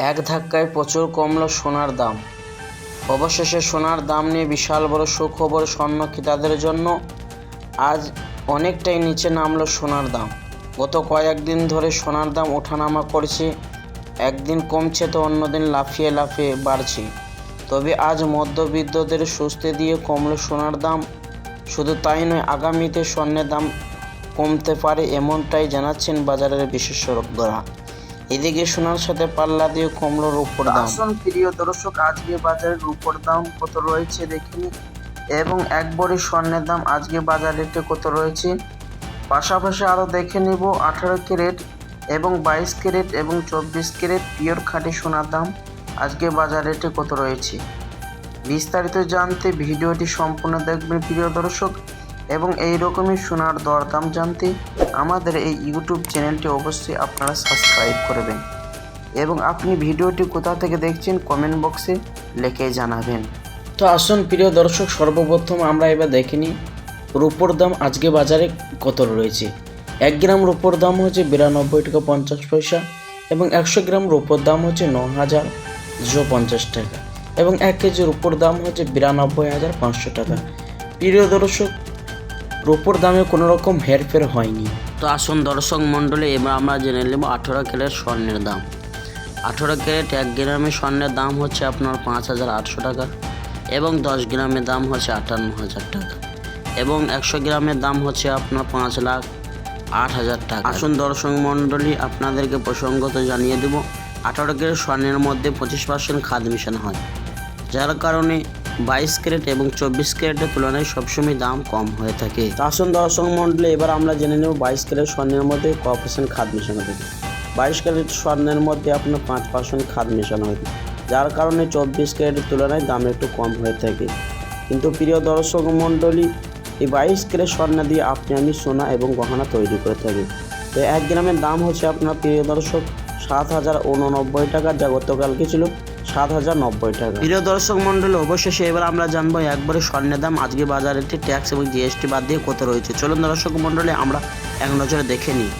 এক ধাক্কায় প্রচুর কমল সোনার দাম। অবশেষে সোনার দাম নিয়ে বিশাল বড় সুখবর স্বর্ণ ক্রেতাদের জন্য। আজ অনেকটাই নিচে নামলো সোনার দাম। গত কয়েকদিন ধরে সোনার দাম ওঠানামা করছে, একদিন কমছে তো অন্যদিন লাফিয়ে লাফিয়ে বাড়ছে। তবে আজ মধ্যবিত্তদের স্বস্তি দিয়ে কমলো সোনার দাম। শুধু তাই নয়, আগামীতে স্বর্ণের দাম কমতে পারে এমনটাই জানাচ্ছেন বাজারের বিশেষজ্ঞরা। এদিকে সোনার সাথে পাল্লা দিয়ে কমলো রূপোর দাম। আসুন প্রিয় দর্শক, আজকে বাজারে রূপোর দাম কত রয়েছে দেখিনি, এবং এক ভরি স্বর্ণের দাম আজকে বাজার রেটে কত রয়েছে। পাশাপাশি আরও দেখে নিব 18 ক্যারেট এবং 22 ক্যারেট এবং 24 ক্যারেট পিওর খাঁটি সোনার দাম আজকে বাজার রেটে কত রয়েছে। বিস্তারিত জানতে ভিডিওটি সম্পূর্ণ দেখবেন প্রিয় দর্শক, এবং এই রকমই সোনার দরদাম জানতে আমাদের এই ইউটিউব চ্যানেলটি অবশ্যই আপনারা সাবস্ক্রাইব করবেন, এবং আপনি ভিডিওটি কোথা থেকে দেখছেন কমেন্ট বক্সে লিখে জানাবেন। তো আসুন প্রিয় দর্শক, সর্বপ্রথম আমরা এবার দেখে নিই রূপোর দাম আজকে বাজারে কত রয়েছে। 1 গ্রাম রূপোর দাম হচ্ছে 92 টাকা 50 পয়সা, এবং 100 গ্রাম রূপোর দাম হচ্ছে 9,250 টাকা, এবং 1 কেজি রূপোর দাম হচ্ছে 92,500 টাকা। প্রিয় দর্শক, রূপোর দামে কোনো রকম হেরফের হয়নি। তো আসুন দর্শক মণ্ডলী, এবার আমরা জেনে নেব 18 ক্যারেট স্বর্ণের দাম। 18 ক্যারেট 1 গ্রামে স্বর্ণের দাম হচ্ছে আপনার 5,800 টাকা, এবং 10 গ্রামের দাম হচ্ছে 58,000 টাকা, এবং 100 গ্রামের দাম হচ্ছে আপনার 5,08,000 টাকা। আসুন দর্শক মণ্ডলী, আপনাদেরকে প্রসঙ্গত জানিয়ে দেব 18 ক্যারেট স্বর্ণের মধ্যে 25% খাদ মিশানো হয়, যার কারণে 22 ক্যারেট এবং 24 ক্যারেটের তুলনায় সবসময় দাম কম হয়ে থাকে। আসুন দর্শক মণ্ডলী, এবার আমরা জেনে নেব 22 ক্যারেট স্বর্ণের মধ্যে ক % খাদ মেশানো থাকে। 22 ক্যারেট স্বর্ণের মধ্যে আপনার 5% খাদ মেশানো হয়, যার কারণে 24 ক্যারেটের তুলনায় দাম একটু কম হয়ে থাকে। কিন্তু প্রিয় দর্শক মণ্ডলী, এই 22 ক্যারেট স্বর্ণ দিয়ে আমি সোনা এবং গহনা তৈরি করে থাকি। তো 1 গ্রামের দাম হচ্ছে আপনার প্রিয় দর্শক 7,089 টাকা, যা গতকালকে ছিল 7,090 টাকা। প্রিয় দর্শক মণ্ডলী, অবশেষে এবার আমরা জানবো একবারে স্বর্ণের দাম আজকে বাজারে ট্যাক্স এবং জিএসটি বাদ দিয়ে কত রয়েছে। চলুন দর্শক মণ্ডলী, আমরা এক নজরে দেখে নিই।